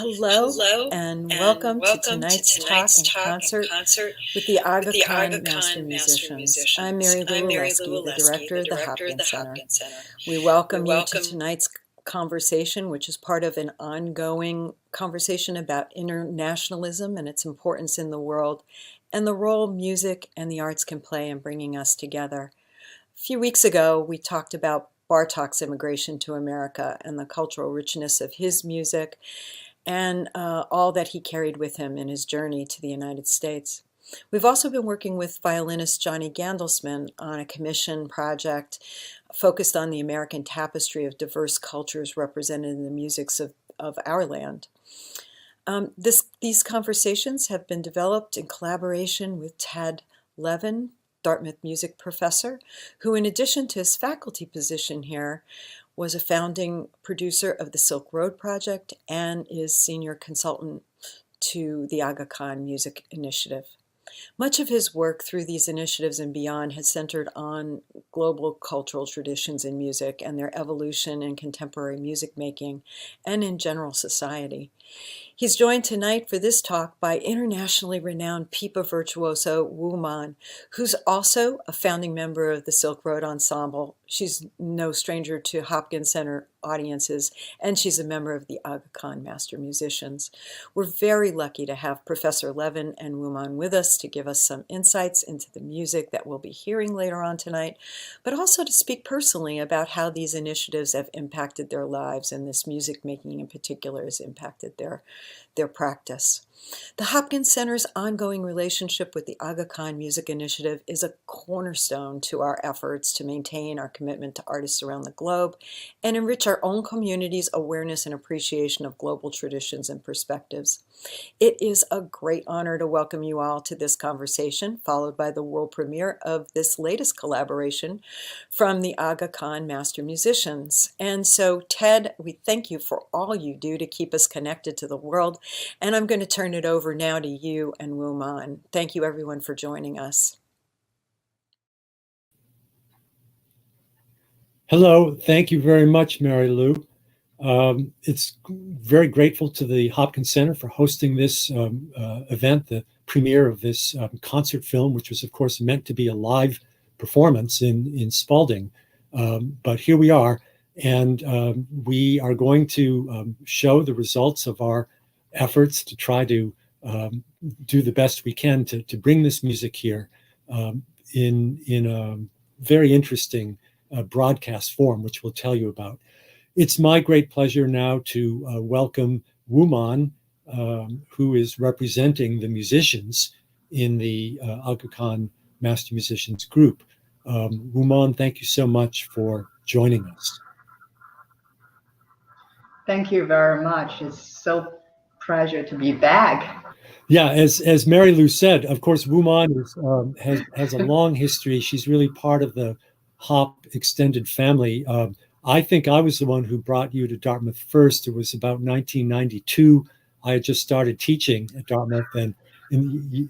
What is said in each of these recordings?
Hello and welcome to tonight's talk and concert with the Aga Khan Master Musicians. I'm Mary Lou Oleski, the director of the Hopkins Center. We welcome you to tonight's conversation, which is part of an ongoing conversation about internationalism and its importance in the world, and the role music and the arts can play in bringing us together. A few weeks ago, we talked about Bartok's immigration to America and the cultural richness of his music, and all that he carried with him in his journey to the United States. We've also been working with violinist Johnny Gandelsman on a commission project focused on the American tapestry of diverse cultures represented in the musics of our land. These conversations have been developed in collaboration with Ted Levin, Dartmouth music professor, who in addition to his faculty position here, was a founding producer of the Silk Road Project and is senior consultant to the Aga Khan Music Initiative. Much of his work through these initiatives and beyond has centered on global cultural traditions in music and their evolution in contemporary music making and in general society. He's joined tonight for this talk by internationally renowned pipa virtuoso Wu Man, who's also a founding member of the Silk Road Ensemble. She's no stranger to Hopkins Center audiences, and she's a member of the Aga Khan Master Musicians. We're very lucky to have Professor Levin and Wu Man with us to give us some insights into the music that we'll be hearing later on tonight, but also to speak personally about how these initiatives have impacted their lives, and this music making in particular has impacted their practice. The Hopkins Center's ongoing relationship with the Aga Khan Music Initiative is a cornerstone to our efforts to maintain our commitment to artists around the globe and enrich our own community's awareness and appreciation of global traditions and perspectives. It is a great honor to welcome you all to this conversation, followed by the world premiere of this latest collaboration from the Aga Khan Master Musicians. And so, Ted, we thank you for all you do to keep us connected to the world, and I'm going to turn it over now to you and Wu Man. Thank you, everyone, for joining us. Hello, thank you very much, Mary Lou. It's very grateful to the Hopkins Center for hosting this event, the premiere of this concert film, which was, of course, meant to be a live performance in Spalding. But here we are, and we are going to show the results of our efforts to try to do the best we can to bring this music here in a very interesting broadcast form, which we'll tell you about. It's my great pleasure now to welcome Wu Man, who is representing the musicians in the Aga Khan Master Musicians group. Wu Man, thank you so much for joining us. Thank you very much. It's so pleasure to be back. Yeah, as Mary Lou said, of course, Wu Man has a long history. She's really part of the Hop extended family. I think I was the one who brought you to Dartmouth first. It was about 1992. I had just started teaching at Dartmouth, and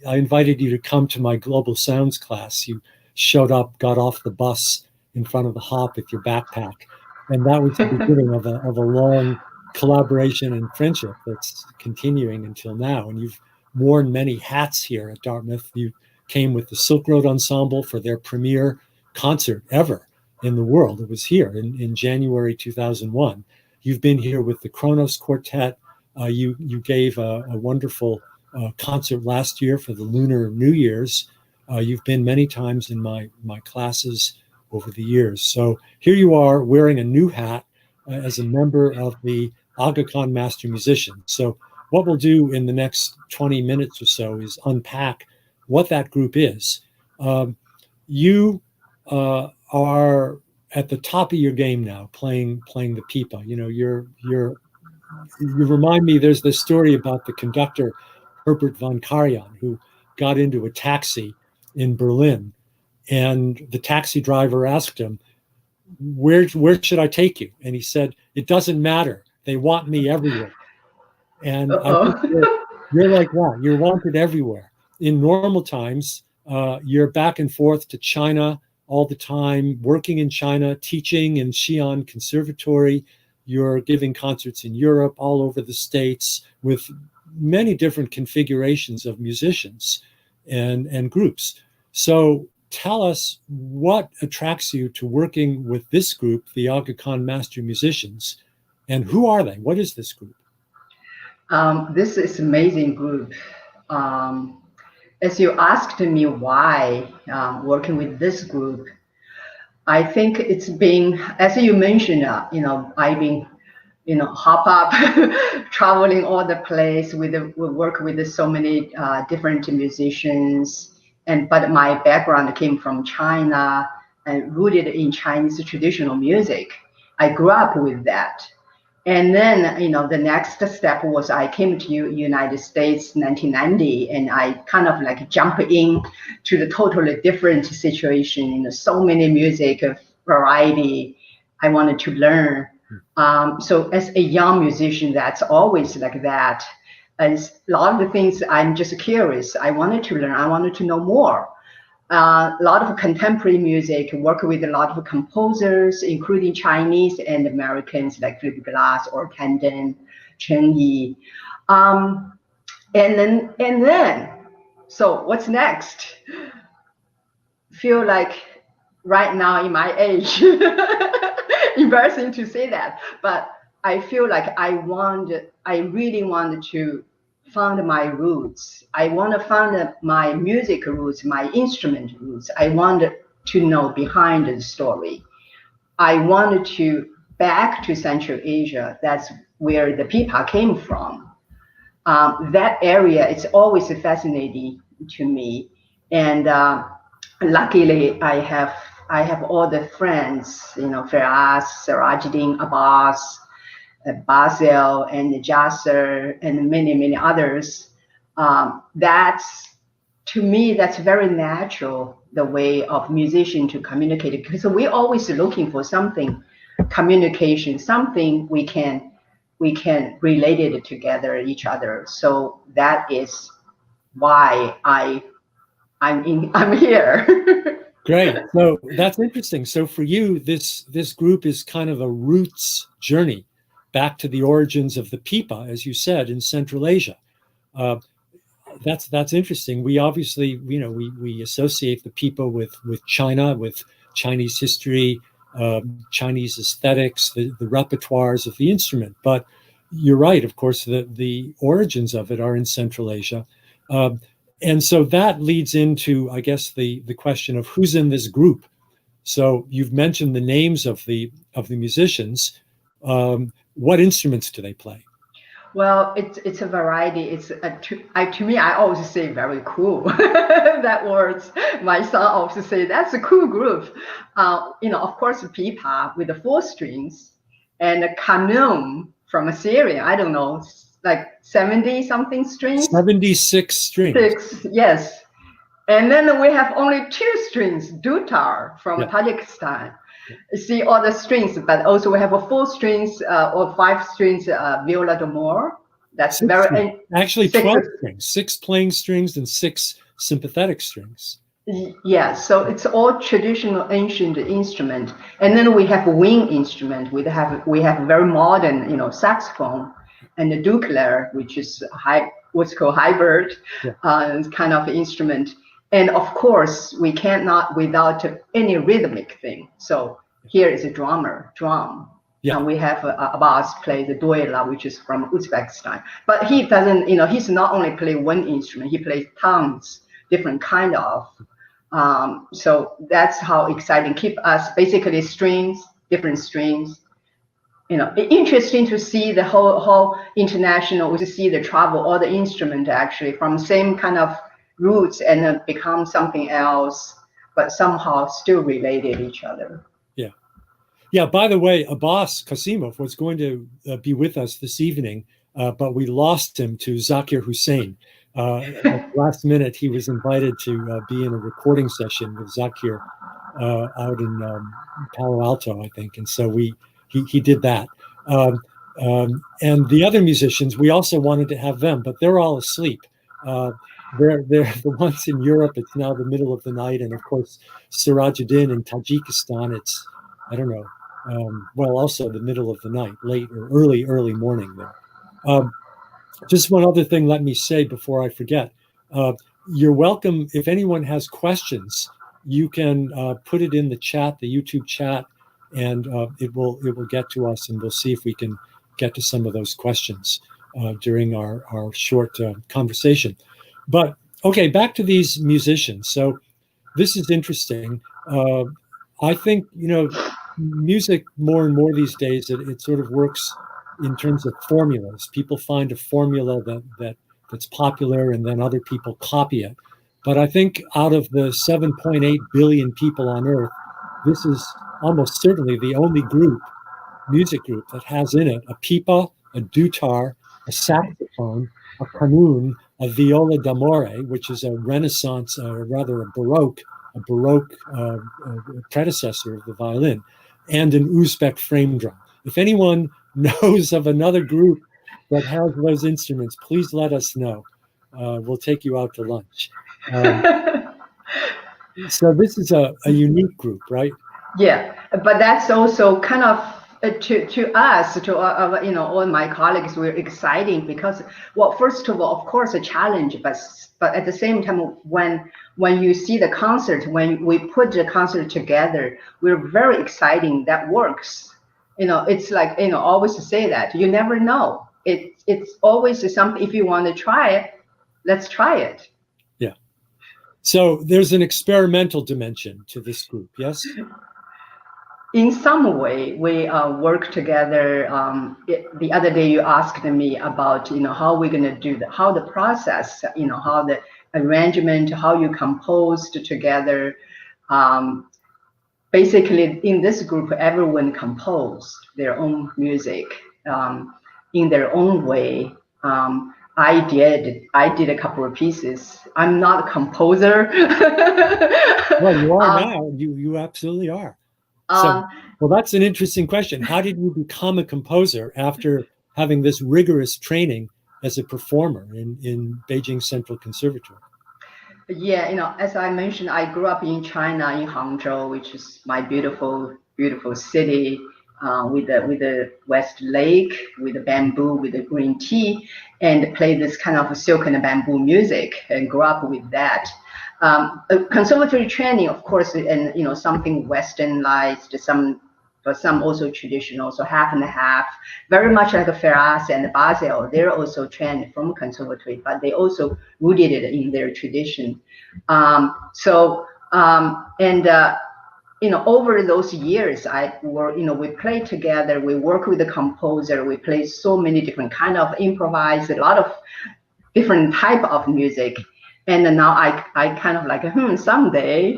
I invited you to come to my Global Sounds class. You showed up, got off the bus in front of the Hop with your backpack, and that was the beginning of a long collaboration and friendship that's continuing until now. And you've worn many hats here at Dartmouth. You came with the Silk Road Ensemble for their premiere concert ever in the world. It was here in January 2001. You've been here with the Kronos Quartet. You gave a wonderful concert last year for the Lunar New Year's. You've been many times in my classes over the years. So here you are wearing a new hat as a member of the Aga Khan Master Musicians. So what we'll do in the next 20 minutes or so is unpack what that group is. You are at the top of your game now, playing the pipa. You know, you remind me. There's this story about the conductor Herbert von Karajan, who got into a taxi in Berlin, and the taxi driver asked him, "Where should I take you?" And he said, "It doesn't matter. They want me everywhere." And I think you're like that. You're wanted everywhere. In normal times, you're back and forth to China all the time, working in China, teaching in Xi'an Conservatory, you're giving concerts in Europe, all over the States, with many different configurations of musicians and groups. So tell us what attracts you to working with this group, the Aga Khan Master Musicians, and who are they? What is this group? This is amazing group. As you asked me why working with this group, I think it's been, as you mentioned, I've been, hop up, traveling all the place we work with so many different musicians, but my background came from China and rooted in Chinese traditional music. I grew up with that. And then, the next step was I came to United States 1990, and I kind of like jump in to the totally different situation, so many music variety I wanted to learn. So as a young musician, that's always like that. And a lot of the things I'm just curious. I wanted to learn. I wanted to know more. A lot of contemporary music, work with a lot of composers, including Chinese and Americans like Philip Glass or Camden, Chen Yi. And then, so what's next? Feel like right now in my age, embarrassing to say that, but I feel like I really wanted to find my roots. I want to find my music roots, my instrument roots. I wanted to know behind the story. I wanted to back to Central Asia. That's where the pipa came from. That area, it's always fascinating to me. And luckily, I have all the friends, Firas, Sirajuddin, Abbas, Basil, and Jasser, and many, many others. To me, that's very natural, the way of musician to communicate, because we're always looking for something, communication, something we can relate it together each other. So that is why I'm here. Great. So that's interesting. So for you, this group is kind of a roots journey back to the origins of the pipa, as you said, in Central Asia. That's interesting. We obviously, we associate the pipa with China, with Chinese history, Chinese aesthetics, the repertoires of the instrument. But you're right, of course, the origins of it are in Central Asia. And so that leads into, I guess, the question of who's in this group. So you've mentioned the names of the musicians. What instruments do they play? Well, it's a variety. It's to me, I always say very cool. That words. My son always say that's a cool group. Of course, pipa with the 4 strings, and a kanun from Assyria. I don't know, like 70 something strings. 76 strings. 6, yes. And then we have only 2 strings, dutar from Tajikistan. See all the strings, but also we have 4 strings or 5 strings viola d'amore. That's actually 12 strings, 6 playing strings and 6 sympathetic strings. Yeah, so it's all traditional ancient instrument, and then we have wind instrument. We have very modern, saxophone, and the dulcimer, which is what's called hybrid kind of instrument. And of course, we cannot without any rhythmic thing. So here is a drum. Yeah. And we have Abbas play the Doira, which is from Uzbekistan. But he doesn't, he's not only play one instrument, he plays tons, different kind of. So that's how exciting. Keep us basically different strings. Interesting to see the whole international, to see the travel, all the instrument actually from same kind of roots and become something else, but somehow still related each other. Yeah. By the way, Abbos Kosimov was going to be with us this evening, but we lost him to Zakir Hussain. Last minute, he was invited to be in a recording session with Zakir out in Palo Alto, I think, and so he did that. And the other musicians, we also wanted to have them, but they're all asleep. They're the ones in Europe. It's now the middle of the night, and of course, Sirajuddin in Tajikistan. It's, I don't know, well, also the middle of the night, late or early morning there. Just one other thing, let me say before I forget. You're welcome. If anyone has questions, you can put it in the chat, the YouTube chat, and it will get to us, and we'll see if we can get to some of those questions during our short conversation. But okay, back to these musicians. So this is interesting. I think, music more and more these days, it sort of works in terms of formulas. People find a formula that's popular, and then other people copy it. But I think out of the 7.8 billion people on Earth, this is almost certainly the only music group, that has in it a pipa, a dutar, a saxophone, a qanun, a viola d'amore, which is a Renaissance, rather a Baroque predecessor of the violin, and an Uzbek frame drum. If anyone knows of another group that has those instruments, please let us know. We'll take you out to lunch. So this is a unique group, right? Yeah, but that's also kind of to us, to all my colleagues, we're exciting because, well, first of all, of course, a challenge, but at the same time, when you see the concert, when we put the concert together, we're very exciting. That works. It's like, always to say that you never know. It's always something. If you want to try it, let's try it. Yeah. So there's an experimental dimension to this group, yes? In some way, we work together. The other day, you asked me about, how we're going to do how the process, how the arrangement, how you composed together. Basically, in this group, everyone composed their own music in their own way. I did a couple of pieces. I'm not a composer. Well, you are now. You absolutely are. So, well, that's an interesting question. How did you become a composer after having this rigorous training as a performer in Beijing Central Conservatory? Yeah, as I mentioned, I grew up in China, in Hangzhou, which is my beautiful, beautiful city, with the West Lake, with the bamboo, with the green tea, and play this kind of silk and bamboo music, and grew up with that. Conservatory training, of course, and something westernized, but some also traditional, so half and half. Very much like Ferraz and Basel, they're also trained from conservatory, but they also rooted it in their tradition. Over those years, we played together, we work with the composer, we play so many different kind of improvise, a lot of different type of music. And now I kind of like, someday.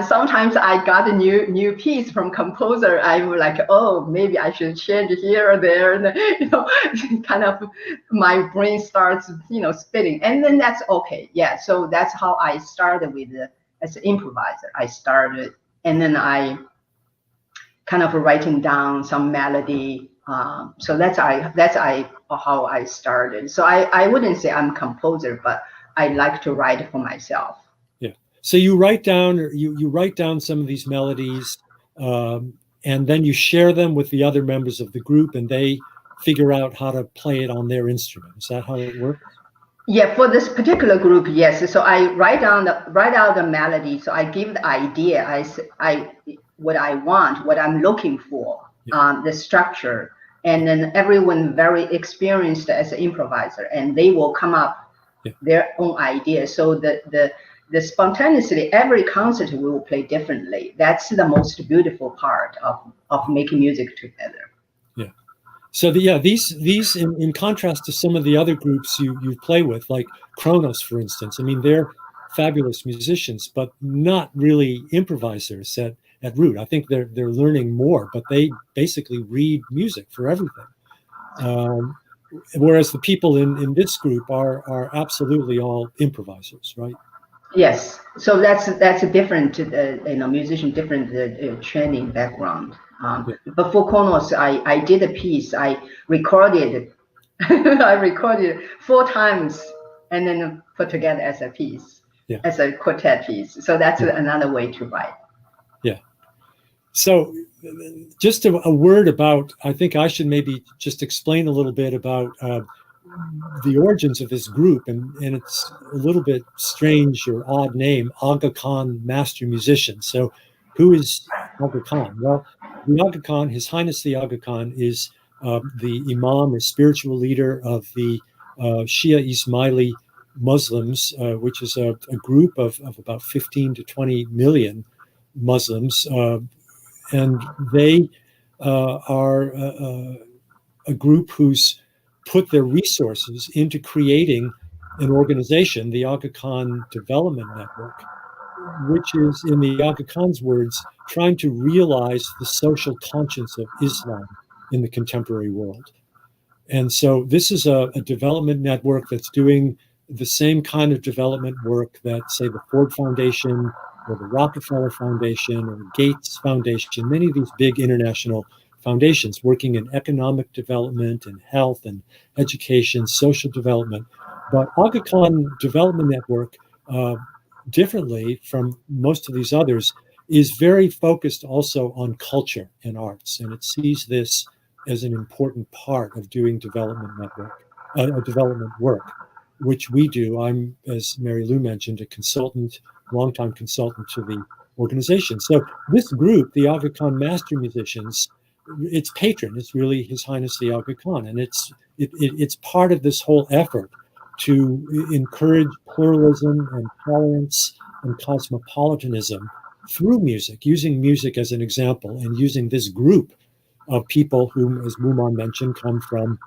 Sometimes I got a new piece from composer. I'm like, oh, maybe I should change here or there. And, kind of my brain starts, spinning. And then that's okay. Yeah. So that's how I started as an improviser. I started, and then I kind of writing down some melody. So that's how I started. So I wouldn't say I'm a composer, but I like to write for myself. Yeah. So you write down, or you write down some of these melodies, and then you share them with the other members of the group, and they figure out how to play it on their instrument. Is that how it works? Yeah, for this particular group, yes. So I write out the melody. So I give the idea. What I want, what I'm looking for, the structure, and then everyone very experienced as an improviser, and they will come up their own idea. So the spontaneously, every concert we will play differently. That's the most beautiful part of making music together. Yeah. So these in contrast to some of the other groups you play with, like Kronos, for instance. I mean, they're fabulous musicians, but not really improvisers at root. I think they're learning more, but they basically read music for everything. Whereas the people in this group are absolutely all improvisers, right? Yes. So that's a different, musician, different training background. But for Kronos, I did a piece. I recorded 4 times, and then put together as a piece, as a quartet piece. So that's another way to write. Yeah. So just a word about, I think I should maybe just explain a little bit about the origins of this group, and it's a little bit strange or odd name, Aga Khan Master Musician. So who is Aga Khan? Well, the Aga Khan, His Highness the Aga Khan, is the Imam or spiritual leader of the Shia Ismaili Muslims, which is a group of about 15 to 20 million Muslims. And they are a group who's put their resources into creating an organization, the Aga Khan Development Network, which is, in the Aga Khan's words, trying to realize the social conscience of Islam in the contemporary world. And so this is a development network that's doing the same kind of development work that, say, the Ford Foundation or the Rockefeller Foundation or Gates Foundation, many of these big international foundations working in economic development and health and education, social development. But Aga Khan Development Network, differently from most of these others, is very focused also on culture and arts. And it sees this as an important part of doing development work, which we do. I'm, as Mary Lou mentioned, a consultant, longtime consultant to the organization. So this group, the Aga Khan Master Musicians, its patron is really His Highness the Aga Khan, and it's part of this whole effort to encourage pluralism and tolerance and cosmopolitanism through music, using music as an example, and using this group of people whom, as Wu Man mentioned, come from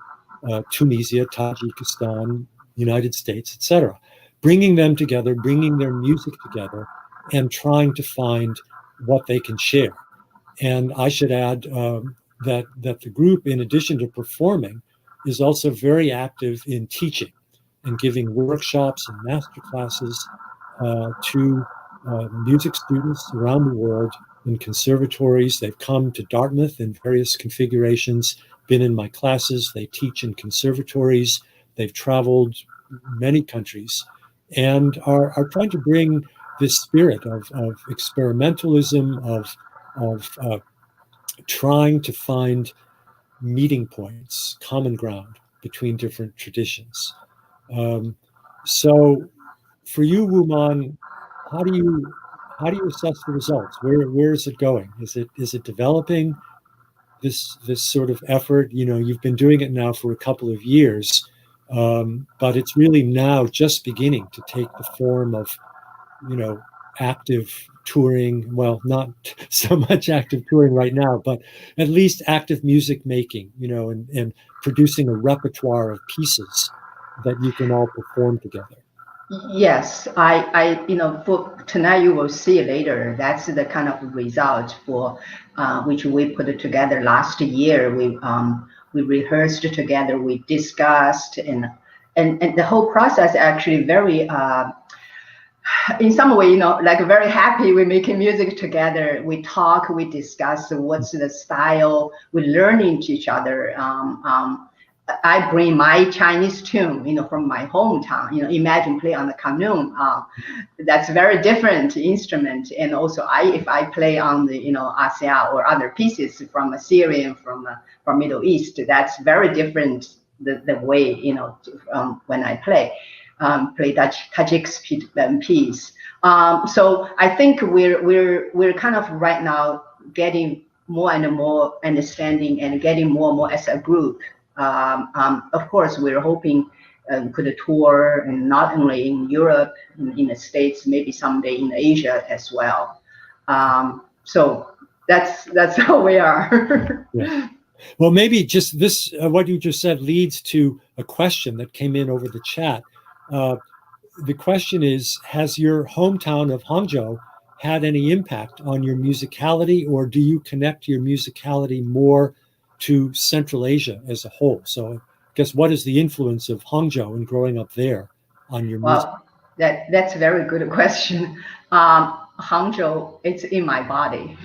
Tunisia, Tajikistan, United States, etc., bringing them together, bringing their music together, and trying to find what they can share. And I should add that the group, in addition to performing, is also very active in teaching and giving workshops and master classes to music students around the world in conservatories. They've come to Dartmouth in various configurations, been in my classes. They teach in conservatories. They've traveled many countries and are trying to bring this spirit of experimentalism, of trying to find meeting points, common ground between different traditions. So for you, Wu Man, how do you assess the results? Where is it going? Is it developing this sort of effort? You know, you've been doing it now for a couple of years, but it's really now just beginning to take the form of, you know, active touring. Well, not so much active touring right now, but at least active music making, you know, and producing a repertoire of pieces that you can all perform together. Yes, you know, for tonight you will see later. That's the kind of result for which we put together last year. We rehearsed together, we discussed, and the whole process actually very, in some way, you know, like very happy. We're making music together. We talk, we discuss what's the style. We're learning to each other. I bring my Chinese tune, you know, from my hometown. You know, imagine play on the qanun. That's very different instrument. And also, if I play on the, you know, ASEA or other pieces from Syrian, from Middle East, that's very different. The way, you know, when I play Tajik piece. So I think we're kind of right now getting more and more understanding and getting more and more as a group. Of course, we're hoping could tour, and not only in Europe, in the States, maybe someday in Asia as well. So that's how we are. Yeah. Well, maybe just this, what you just said leads to a question that came in over the chat. The question is, has your hometown of Hangzhou had any impact on your musicality, or do you connect your musicality more to Central Asia as a whole? So I guess, what is the influence of Hangzhou and growing up there on your music? Well, that's a very good question. Hangzhou, it's in my body,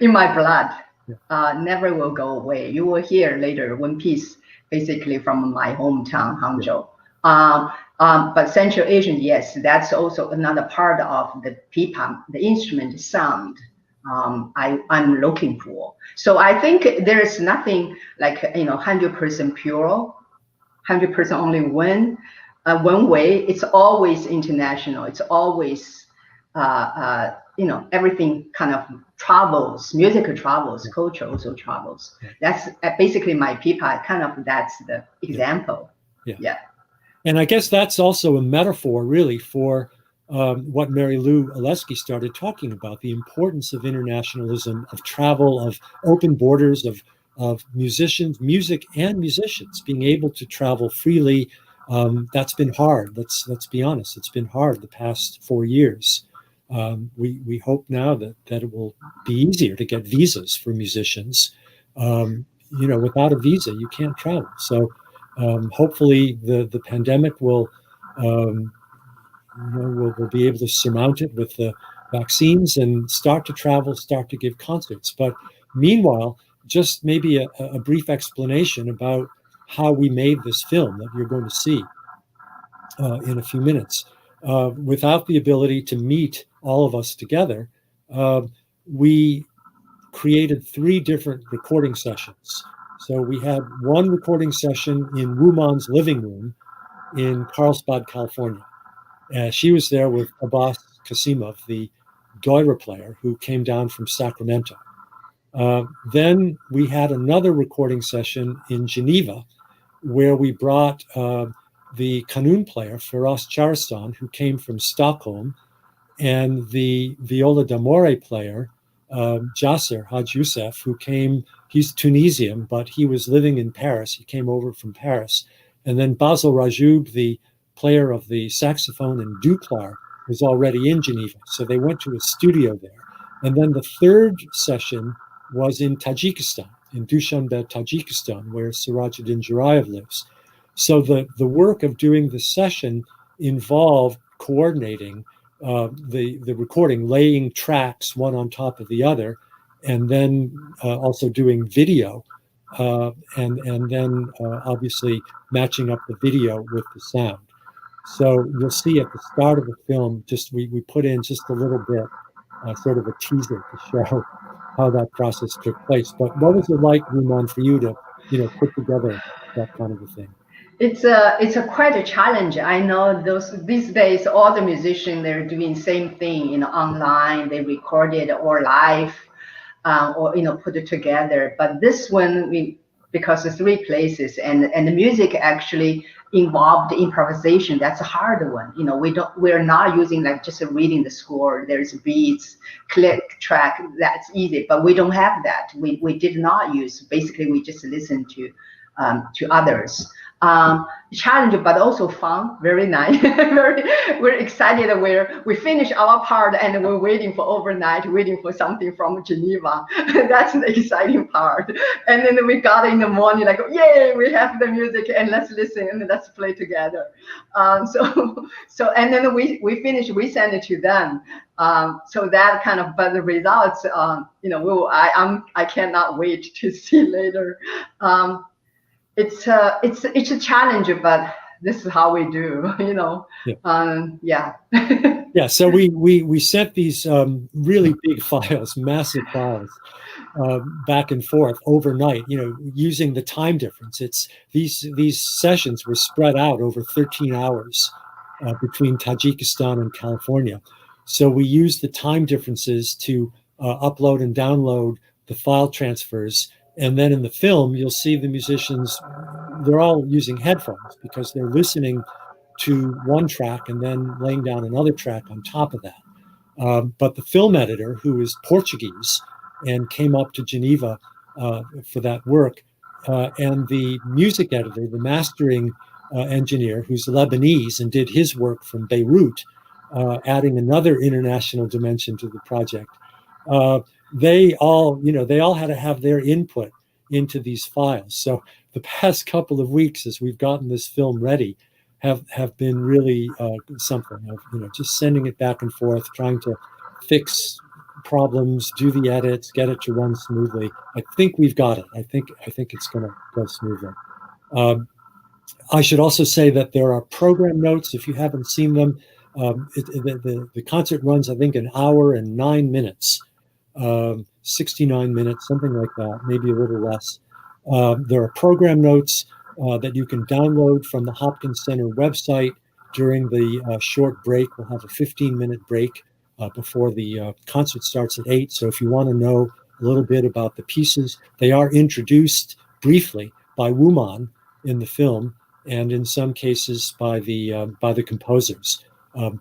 in my blood. Yeah. Never will go away. You will hear later one piece basically from my hometown, Hangzhou. Yeah. But Central Asian, yes, that's also another part of the pipa, the instrument sound. I'm looking for. So I think there is nothing like 100% pure, 100% only one way. It's always international. It's always everything kind of travels. Music travels, culture also travels. That's basically my pipa. Kind of that's the example. Yeah. And I guess that's also a metaphor, really, for what Mary Lou Oleski started talking about, the importance of internationalism, of travel, of open borders, of musicians, music and musicians being able to travel freely. That's been hard. Let's be honest. It's been hard the past 4 years. We hope now that it will be easier to get visas for musicians. Without a visa, you can't travel. So hopefully the pandemic will we'll be able to surmount it with the vaccines and start to travel, start to give concerts. But meanwhile, just maybe a brief explanation about how we made this film that you're going to see in a few minutes. Without the ability to meet all of us together, we created 3 different recording sessions. So we had one recording session in Wu Man's living room in Carlsbad, California. She was there with Abbos Kosimov, the Doira player who came down from Sacramento. Then we had another recording session in Geneva where we brought the kanun player, Feroz Charistan, who came from Stockholm, and the viola d'amore player, Jasser Haj Youssef, who came, he's Tunisian, but he was living in Paris. He came over from Paris. And then Basil Rajoub, the player of the saxophone and duklar, was already in Geneva. So they went to a studio there. And then the third session was in Tajikistan, in Dushanbe, Tajikistan, where Sirajuddin Jurayev lives. So the work of doing the session involved coordinating the recording, laying tracks one on top of the other, and then also doing video, and then obviously matching up the video with the sound. So you'll see at the start of the film, we put in just a little bit, sort of a teaser to show how that process took place. But what was it like, Wu Man, for you to put together that kind of a thing? It's quite a challenge. I know these days all the musicians, they're doing same thing, online. They record it or live, or put it together. But this one, because of 3 places and the music actually involved improvisation. That's a hard one. We're not using like just reading the score. There's beats, click track. That's easy, but we don't have that. We did not use. Basically, we just listen to others. Challenge, but also fun, very nice. We're excited that we finish our part and we're waiting for overnight, waiting for something from Geneva. That's the exciting part. And then we got in the morning like, yay, we have the music and let's listen and let's play together. So and then we finish, we send it to them. So that kind of, but the results, I cannot wait to see later. It's a challenge, but this is how we do, Yeah. Yeah. So we sent these really big files, massive files, back and forth overnight. Using the time difference. These sessions were spread out over 13 hours between Tajikistan and California. So we used the time differences to upload and download the file transfers. And then in the film, you'll see the musicians, they're all using headphones because they're listening to one track and then laying down another track on top of that. But the film editor, who is Portuguese and came up to Geneva for that work, and the music editor, the mastering engineer, who's Lebanese and did his work from Beirut, adding another international dimension to the project. They all had to have their input into these files. So the past couple of weeks, as we've gotten this film ready, have been really something of, just sending it back and forth, trying to fix problems, do the edits, get it to run smoothly. I think we've got it. I think it's going to go smoothly. I should also say that there are program notes. If you haven't seen them, the concert runs, I think, 1 hour and 9 minutes. 69 minutes, something like that, maybe a little less. There are program notes that you can download from the Hopkins Center website during the short break. We'll have a 15-minute break before the concert starts at 8. So if you want to know a little bit about the pieces, they are introduced briefly by Wu Man in the film, and in some cases by the composers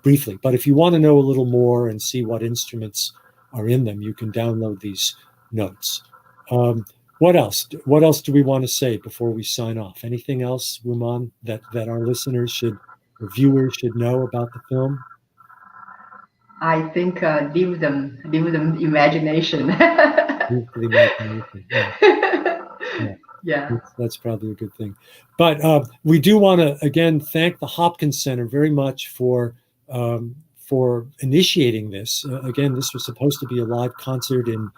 briefly. But if you want to know a little more and see what instruments are in them, you can download these notes. What else? What else do we want to say before we sign off? Anything else, Wu Man, that our listeners should, or viewers should know about the film? I think leave them imagination. The imagination. Yeah. Yeah. That's probably a good thing. But we do want to again thank the Hopkins Center very much for initiating this. Again, this was supposed to be a live concert in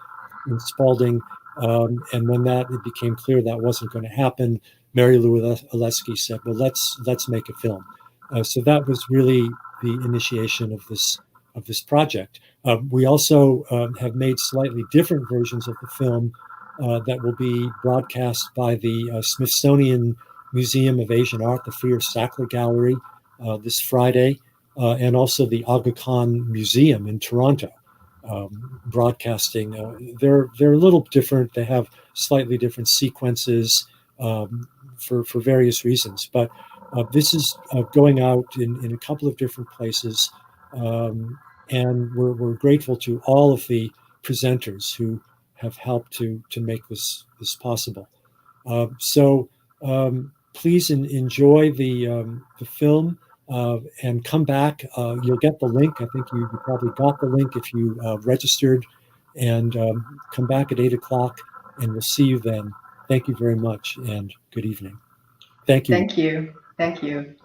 Spalding, and when it became clear that wasn't going to happen, Mary Lou Oleski said, "Well, let's make a film." So that was really the initiation of this project. We also have made slightly different versions of the film that will be broadcast by the Smithsonian Museum of Asian Art, the Freer Sackler Gallery, this Friday, and also the Aga Khan Museum in Toronto, broadcasting. They're a little different. They have slightly different sequences for various reasons. But this is going out in a couple of different places, and we're grateful to all of the presenters who have helped to make this possible. So please enjoy the film and come back. You'll get the link. I think you probably got the link if you registered, and come back at 8 o'clock, and we'll see you then. Thank you very much, and good evening. Thank you. Thank you. Thank you.